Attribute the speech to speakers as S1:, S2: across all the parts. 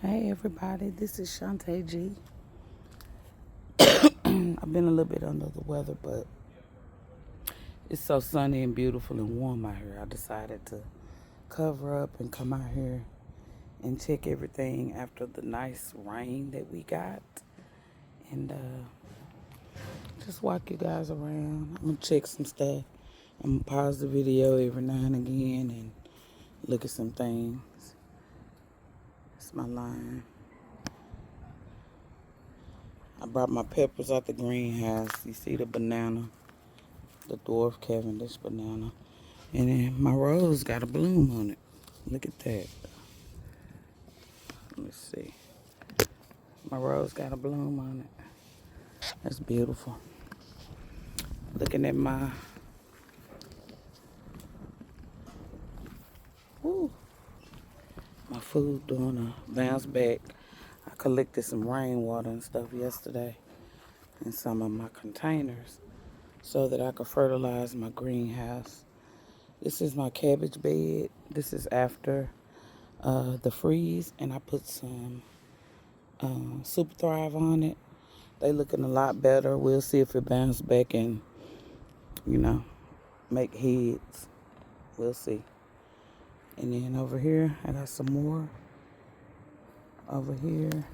S1: Hey everybody, this is Chante G. I've been a little bit under the weather, but it's so sunny and beautiful and warm out here. I decided to cover up and come out here and check everything after the nice rain that we got. And just walk you guys around. I'm going to check some stuff. I'm going to pause the video every now and again and look at some things. It's my line. I brought my peppers out the greenhouse. You see the banana, the dwarf Cavendish banana. And then my rose got a bloom on it. Look at that. Let me see. My rose got a bloom on it. That's beautiful. Looking at my my food doing a bounce back. I collected some rainwater and stuff yesterday in some of my containers so that I could fertilize my greenhouse. This is my cabbage bed. This is after the freeze, and I put some Super Thrive on it. They looking a lot better. We'll see if it bounce back and, make heads. We'll see. And then over here, I got some more. Over here,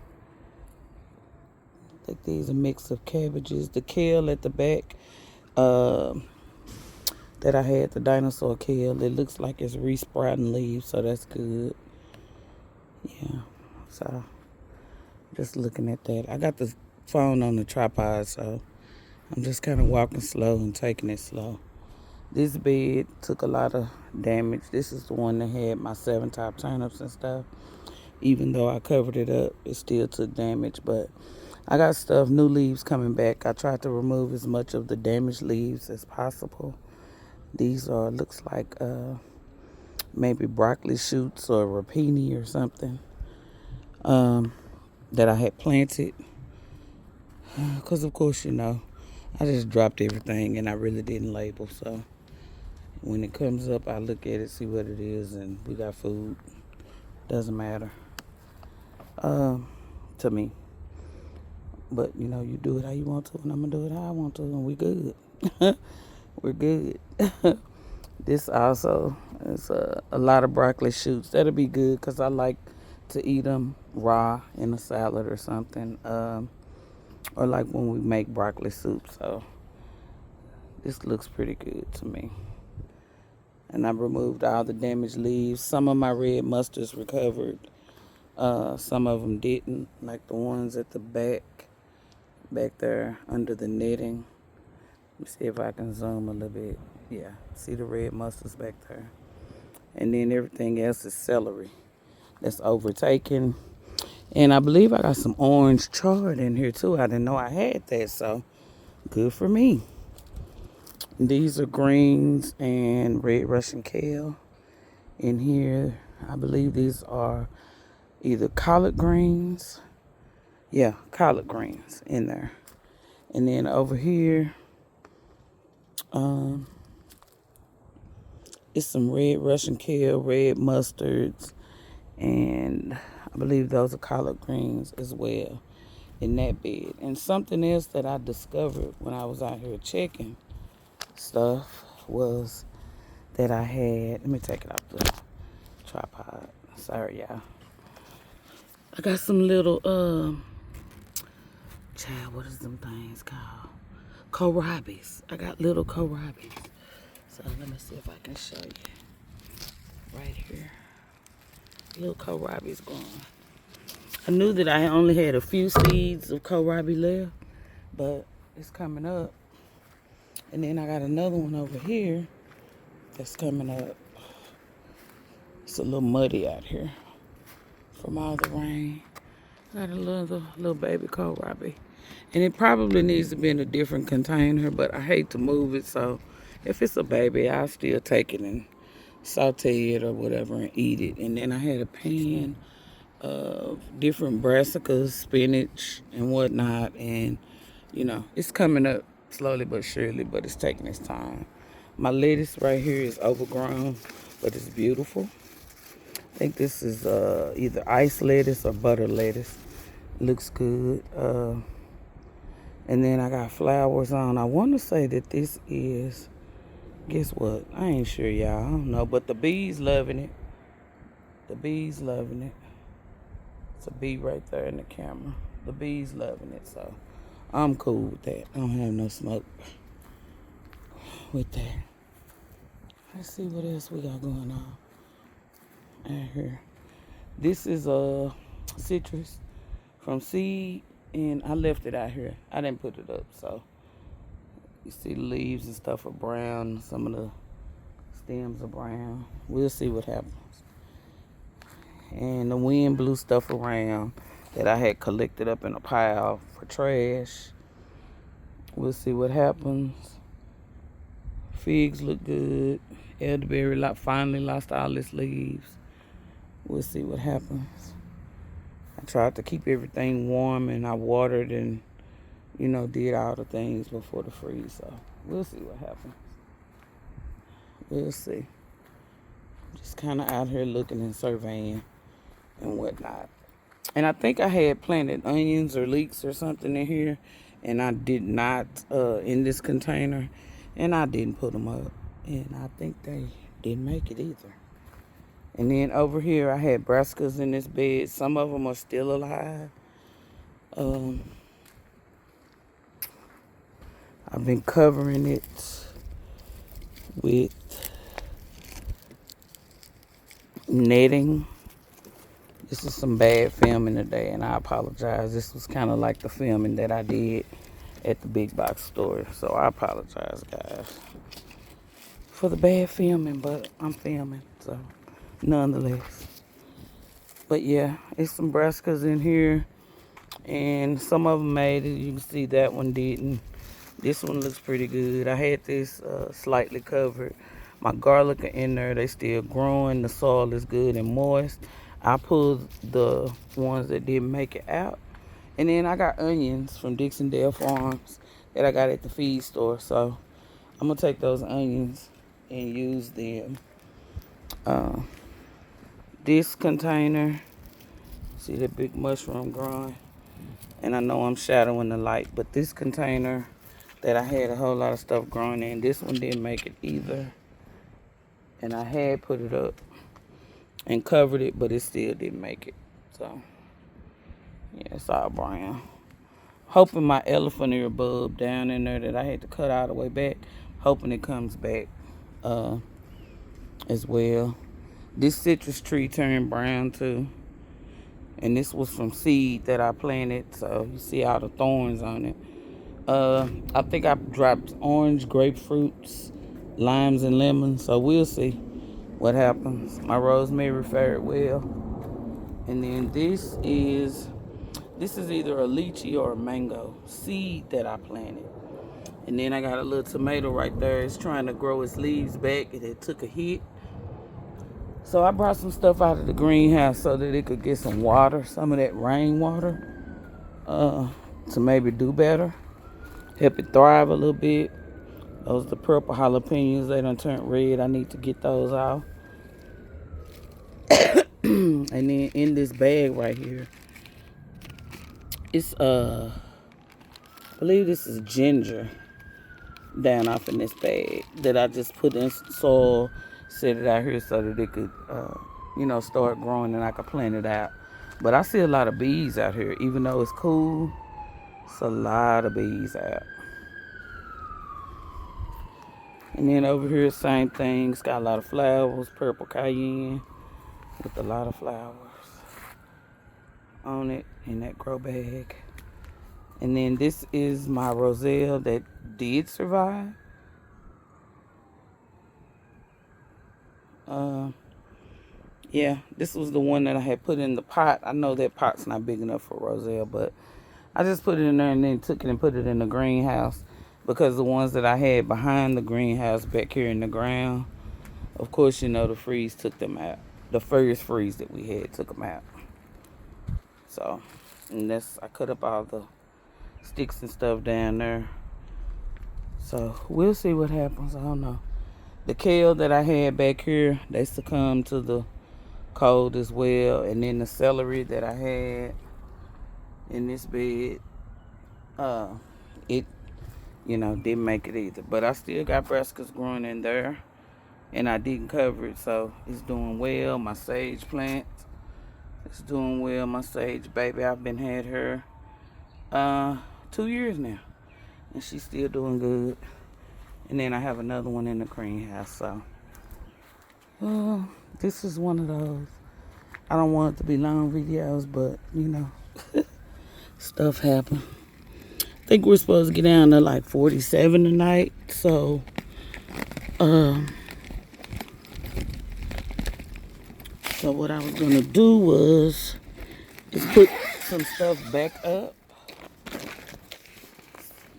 S1: I think these are a mix of cabbages. The kale at the back that I had, the dinosaur kale, it looks like it's resprouting leaves, so that's good. Yeah, so just looking at that. I got the phone on the tripod, so I'm just kind of walking slow and taking it slow. This bed took a lot of damage. This is the one that had my 7 top turnips and stuff. Even though I covered it up, it still took damage. But I got stuff, new leaves coming back. I tried to remove as much of the damaged leaves as possible. These are, looks like maybe broccoli shoots or rapini or something that I had planted. Because, of course, I just dropped everything and I really didn't label. So when it comes up, I look at it, see what it is, and we got food. Doesn't matter to me. But, you do it how you want to, and I'm going to do it how I want to, and we good. We're good. This also is a lot of broccoli shoots. That'll be good because I like to eat them raw in a salad or something. Or like when we make broccoli soup. So this looks pretty good to me. And I removed all the damaged leaves. Some of my red mustards recovered. Some of them didn't, like the ones at the back there under the netting. Let me see if I can zoom a little bit. Yeah, see the red mustards back there. And then everything else is celery that's overtaken. And I believe I got some orange chard in here too. I didn't know I had that, so good for me. These are greens and red Russian kale in here. I believe these are either collard greens. Yeah, collard greens in there. And then over here, it's some red Russian kale, red mustards, and I believe those are collard greens as well in that bed. And something else that I discovered when I was out here checking stuff was that I had, let me take it off the tripod. Sorry, y'all. I got some little, child, what is them things called? Kohlrabies. I got little kohlrabies. So let me see if I can show you. Right here. Little kohlrabies growing. I knew that I only had a few seeds of kohlrabi left, but it's coming up. And then I got another one over here that's coming up. It's a little muddy out here from all the rain. I got a little baby kohlrabi. And it probably needs to be in a different container, but I hate to move it, so if it's a baby, I'll still take it and saute it or whatever and eat it. And then I had a pan of different brassicas, spinach, and whatnot. And, it's coming up slowly but surely, but it's taking its time. My lettuce right here is overgrown, but it's beautiful. think this is either ice lettuce or butter lettuce. Looks good. And then I got flowers on. I want to say that this is, guess what? I ain't sure, y'all. I don't know. But the bees loving it. The bees loving it. It's a bee right there in the camera. The bees loving it. So I'm cool with that. I don't have no smoke with that. Let's see what else we got going on out here. This is a citrus from seed, and I left it out here. I didn't put it up, so you see the leaves and stuff are brown. Some of the stems are brown. We'll see what happens. And the wind blew stuff around that I had collected up in a pile for trash. We'll see what happens. Figs look good. Elderberry finally lost all its leaves. We'll see what happens. I tried to keep everything warm, and I watered and, did all the things before the freeze. So we'll see what happens. We'll see. Just kind of out here looking and surveying and whatnot. And I think I had planted onions or leeks or something in here, and I did not in this container, and I didn't put them up. And I think they didn't make it either. And then over here, I had brassicas in this bed. Some of them are still alive. I've been covering it with netting. This is some bad filming today, and I apologize. This was kind of like the filming that I did at the big box store. So I apologize, guys, for the bad filming, but I'm filming, so nonetheless. But yeah, it's some brassicas in here, and some of them made it. You can see that one didn't. This one looks pretty good. I had this slightly covered. My garlic are in there. They still growing. The soil is good and moist. I pulled the ones that didn't make it out. And then I got onions from Dixondale Farms that I got at the feed store. So I'm going to take those onions and use them. This container, see the big mushroom growing? And I know I'm shadowing the light, but this container that I had a whole lot of stuff growing in, this one didn't make it either. And I had put it up and covered it, but it still didn't make it. So yeah, it's all brown. Hoping my elephant ear bulb down in there that I had to cut all the way back, hoping it comes back as well. This citrus tree turned brown too, and this was from seed that I planted, so you see all the thorns on it. I think I dropped orange, grapefruits, limes, and lemons, so we'll see what happens. My rosemary fared well. And then this is either a lychee or a mango seed that I planted. And then I got a little tomato right there. It's trying to grow its leaves back, and it took a hit. So I brought some stuff out of the greenhouse so that it could get some water, some of that rainwater, to maybe do better, help it thrive a little bit. Those are the purple jalapenos. They done turned red. I need to get those out. And then in this bag right here, it's I believe this is ginger down off in this bag that I just put in soil, set it out here so that it could start growing and I could plant it out. But I see a lot of bees out here, even though it's cool. It's a lot of bees out. And then over here, same thing. It's got a lot of flowers, purple cayenne with a lot of flowers on it in that grow bag. And then this is my roselle that did survive. Yeah, this was the one that I had put in the pot. I know that pot's not big enough for roselle, but I just put it in there and then took it and put it in the greenhouse, because the ones that I had behind the greenhouse back here in the ground, of course, the freeze took them out. The first freeze that we had took them out. So, and I cut up all the sticks and stuff down there. So we'll see what happens. I don't know. The kale that I had back here, they succumbed to the cold as well. And then the celery that I had in this bed, uh, it, didn't make it either. But I still got brassicas growing in there, and I didn't cover it, so it's doing well. My sage plant is doing well. My sage baby, I've been had her 2 years now, and she's still doing good. And then I have another one in the greenhouse. So this is one of those. I don't want it to be long videos, but stuff happen. I think we're supposed to get down to like 47 tonight. So so what I was gonna do was put some stuff back up.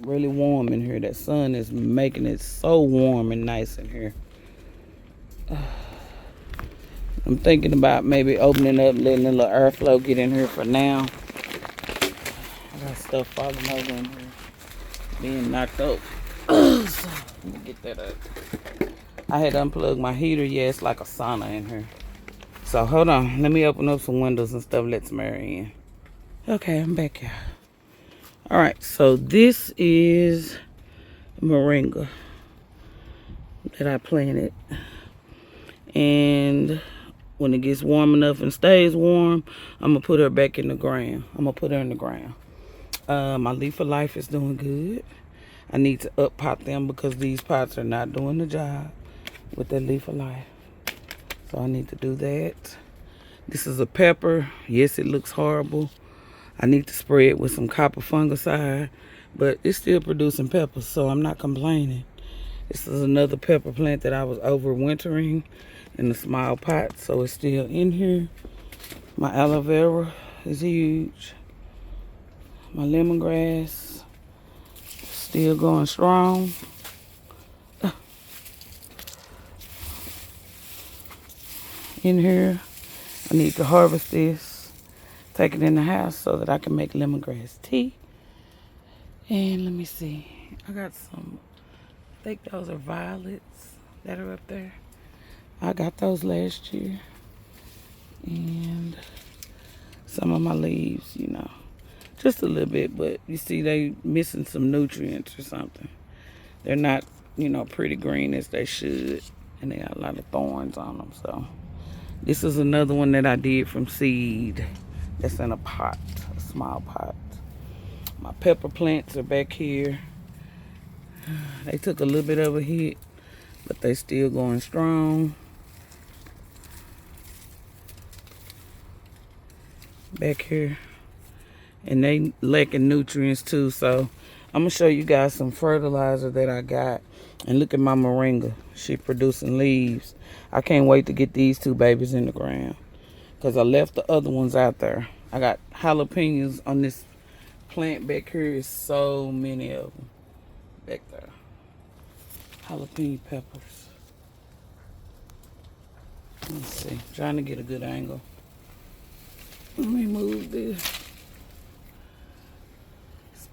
S1: Really warm in here. That sun is making it so warm and nice in here. I'm thinking about maybe opening up, letting a little airflow get in here for now. I got stuff falling over in here, being knocked up. So, let me get that up. I had unplugged my heater. Yeah, it's like a sauna in here. So hold on. Let me open up some windows and stuff. Let some air in. Okay, I'm back here. Alright, so this is moringa that I planted. And when it gets warm enough and stays warm, I'm going to put her back in the ground. I'm going to put her in the ground. My leaf of life is doing good. I need to up pot them because these pots are not doing the job with that leaf of life. So I need to do that. This is a pepper. Yes, it looks horrible. I need to spray it with some copper fungicide, but it's still producing peppers, so I'm not complaining. This is another pepper plant that I was overwintering in a small pot, so it's still in here. My aloe vera is huge. My lemongrass still going strong. In here, I need to harvest this, take it in the house so that I can make lemongrass tea. And let me see, I got some, I think those are violets that are up there. I got those last year. And some of my leaves, just a little bit, but you see they missing some nutrients or something. They're not, pretty green as they should, and they got a lot of thorns on them. So this is another one that I did from seed. That's in a pot, a small pot. My pepper plants are back here. They took a little bit of a hit, but they still going strong. Back here. And they lacking nutrients too, so I'm gonna show you guys some fertilizer that I got. And look at my moringa. She producing leaves. I can't wait to get these two babies in the ground, because I left the other ones out there. I got jalapenos on this plant back here. Is so many of them back there. Jalapeno peppers. Let's see. Trying to get a good angle. Let me move this.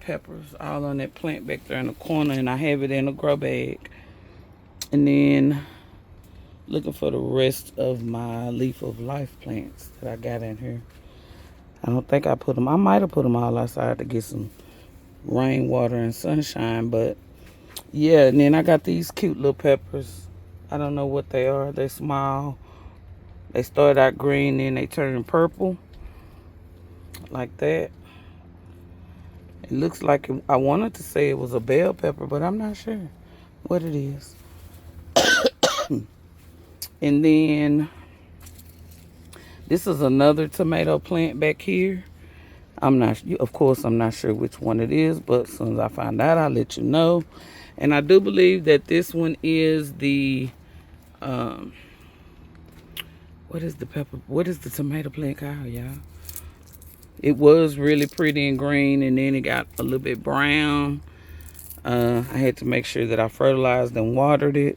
S1: Peppers all on that plant back there in the corner, and I have it in a grow bag. And then looking for the rest of my leaf of life plants that I got in here. I don't think I put them, I might have put them all outside to get some rainwater and sunshine, but yeah. And then I got these cute little peppers. I don't know what they are. They're small. They start out green, then they turn purple like that. It looks like I wanted to say it was a bell pepper, but I'm not sure what it is. And then this is another tomato plant back here. Of course, I'm not sure which one it is, but as soon as I find out, I'll let you know. And I do believe that this one is the, what is the pepper? What is the tomato plant called, y'all? It was really pretty and green, and then it got a little bit brown. I had to make sure that I fertilized and watered it.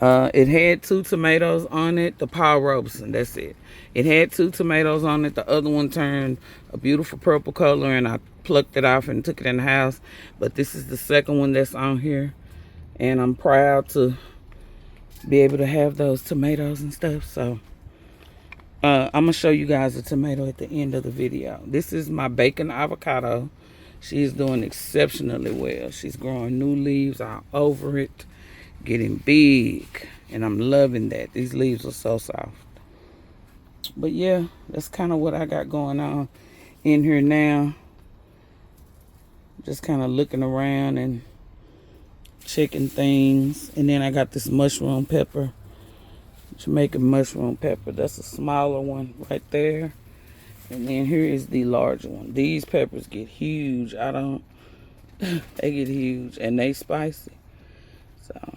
S1: It had 2 tomatoes on it. The Paul Robeson, that's it. It had 2 tomatoes on it. The other one turned a beautiful purple color, and I plucked it off and took it in the house. But this is the second one that's on here, and I'm proud to be able to have those tomatoes and stuff. So I'm gonna show you guys the tomato at the end of the video. This is my bacon avocado. She's doing exceptionally well. She's growing new leaves all over it, getting big, and I'm loving that. These leaves are so soft. But yeah, that's kind of what I got going on in here now. Just kind of looking around and checking things. And then I got this mushroom pepper, Jamaican mushroom pepper. That's a smaller one right there. And then here is the larger one. These peppers get huge. They get huge and they spicy. So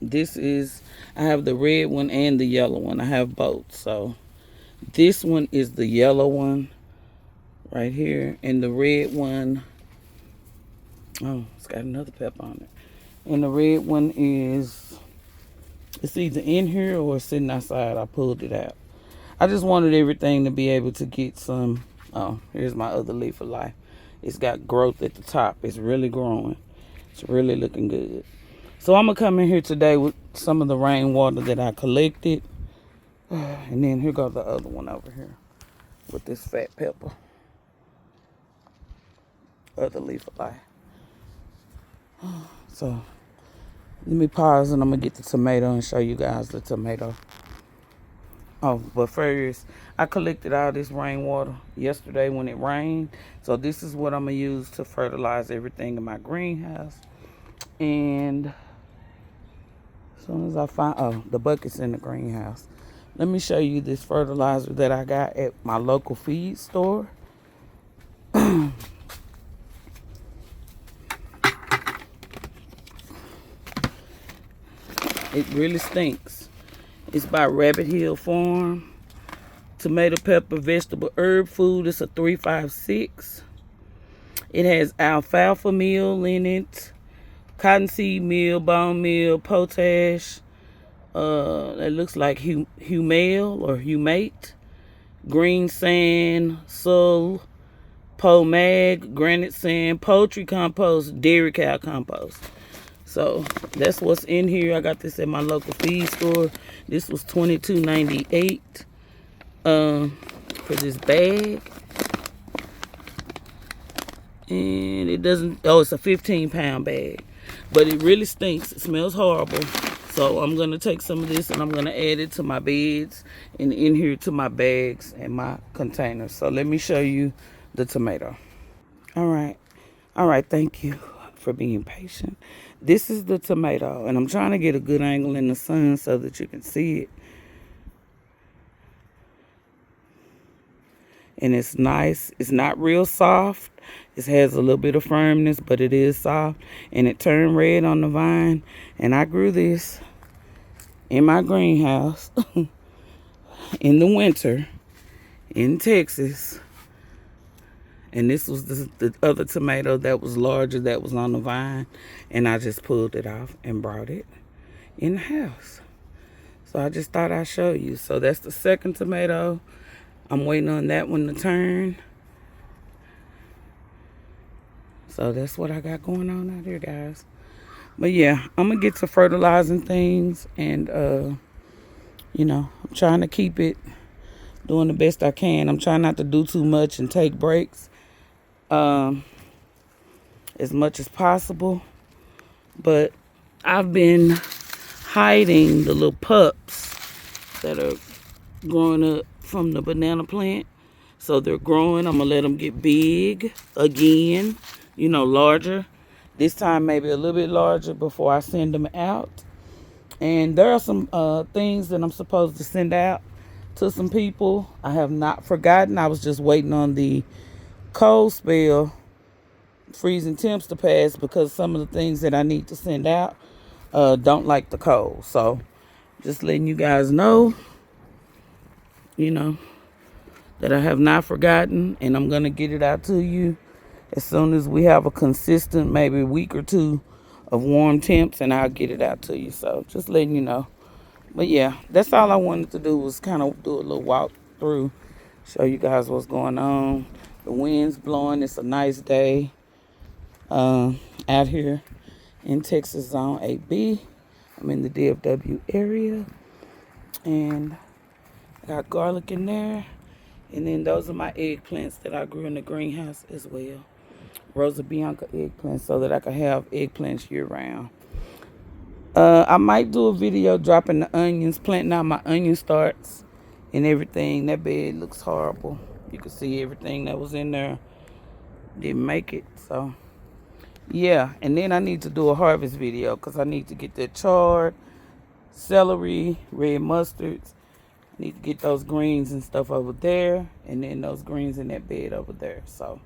S1: this is, I have the red one and the yellow one. I have both. So this one is the yellow one right here. And the red one, oh, it's got another pepper on it. And the red one is, it's either in here or sitting outside. I pulled it out. I just wanted everything to be able to get some. Oh, here's my other leaf of life. It's got growth at the top. It's really growing. It's really looking good. So I'm going to come in here today with some of the rainwater that I collected. And then here goes the other one over here with this fat pepper. Other leaf of life. So let me pause and I'm going to get the tomato and show you guys the tomato. Oh, but first, I collected all this rainwater yesterday when it rained. So this is what I'm going to use to fertilize everything in my greenhouse. And as soon as I find, oh, the bucket's in the greenhouse. Let me show you this fertilizer that I got at my local feed store. It really stinks. It's by Rabbit Hill Farm. Tomato, pepper, vegetable, herb food. It's a 356. It has alfalfa meal in it, cottonseed meal, bone meal, potash. That looks like humale or humate, green sand, sul, pomag, granite sand, poultry compost, dairy cow compost. So that's what's in here. I got this at my local feed store. This was $22.98 for this bag. And it doesn't, oh, it's a 15-pound bag. But it really stinks. It smells horrible. So I'm going to take some of this and I'm going to add it to my beds and in here to my bags and my containers. So let me show you the tomato. All right. All right. Thank you for being patient. This is the tomato. And I'm trying to get a good angle in the sun so that you can see it. And it's nice. It's not real soft. It has a little bit of firmness, but it is soft. And it turned red on the vine. And I grew this in my greenhouse in the winter in Texas. And this was the other tomato that was larger that was on the vine. And I just pulled it off and brought it in the house. So I just thought I'd show you. So that's the second tomato. I'm waiting on that one to turn. So that's what I got going on out here, guys. But yeah, I'm going to get to fertilizing things. And, you know, I'm trying to keep it doing the best I can. I'm trying not to do too much and take breaks as much as possible. But I've been hiding the little pups that are growing up from the banana plant. So they're growing. I'm going to let them get big again, you know, larger. This time maybe a little bit larger before I send them out. And there are some things that I'm supposed to send out to some people. I have not forgotten. I was just waiting on the cold spell, freezing temps to pass, because some of the things that I need to send out don't like the cold. So just letting you guys know, you know, that I have not forgotten, and I'm going to get it out to you as soon as we have a consistent, maybe a week or two of warm temps, and I'll get it out to you. So just letting you know. But yeah, that's all I wanted to do, was kind of do a little walk through, show you guys what's going on. The wind's blowing. It's a nice day out here in Texas Zone 8B. I'm in the DFW area, and I got garlic in there. And then those are my eggplants that I grew in the greenhouse as well. Rosa Bianca eggplants so that I can have eggplants year round. I might do a video dropping the onions, planting out my onion starts and everything. That bed looks horrible. You can see everything that was in there didn't make it. So, yeah. And then I need to do a harvest video because I need to get that chard, celery, red mustards. I need to get those greens and stuff over there. And then those greens in that bed over there. So,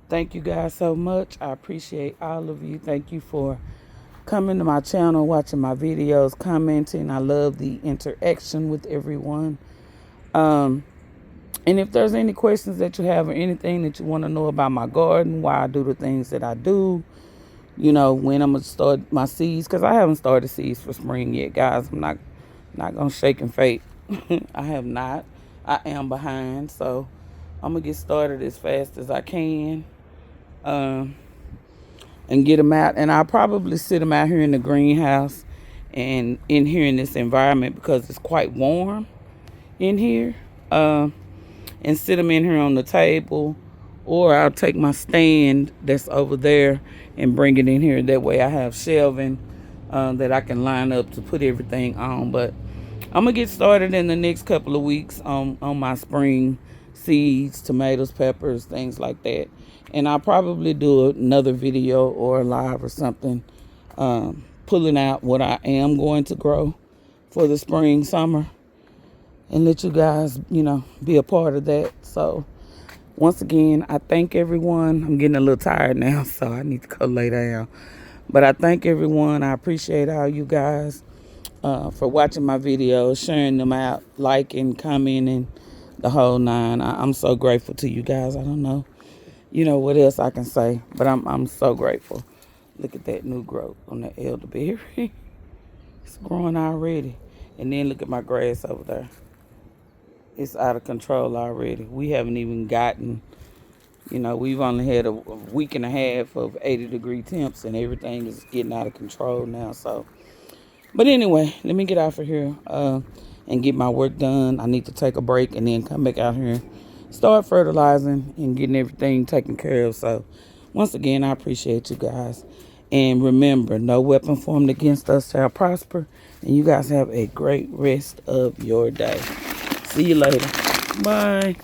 S1: thank you guys so much. I appreciate all of you. Thank you for coming to my channel, watching my videos, commenting. I love the interaction with everyone. And if there's any questions that you have or anything that you want to know about my garden, why I do the things that I do, you know, when I'm going to start my seeds, because I haven't started seeds for spring yet, guys. I'm not going to shake and fake. I have not. I am behind, so I'm going to get started as fast as I can. And get them out. And I'll probably sit them out here in the greenhouse and in here in this environment because it's quite warm in here. And sit them in here on the table. Or I'll take my stand that's over there and bring it in here. That way I have shelving that I can line up to put everything on. But I'm going to get started in the next couple of weeks on my spring seeds, tomatoes, peppers, things like that. And I'll probably do another video or a live or something pulling out what I am going to grow for the spring, summer, and let you guys, you know, be a part of that. So once again, I thank everyone. I'm getting a little tired now, so I need to go lay down. But I thank everyone. I appreciate all you guys for watching my videos, sharing them out, liking, commenting, the whole nine. I'm so grateful to you guys. I don't know, you know, what else I can say, but I'm so grateful. Look at that new growth on the elderberry. It's growing already. And then look at my grass over there. It's out of control already. We haven't even gotten, you know, we've only had a week and a half of 80-degree temps and everything is getting out of control now. So, but anyway, let me get out of here and get my work done. I need to take a break and then come back out here, start fertilizing and getting everything taken care of. So once again, I appreciate you guys. And remember, no weapon formed against us shall prosper. And you guys have a great rest of your day. See you later. Bye.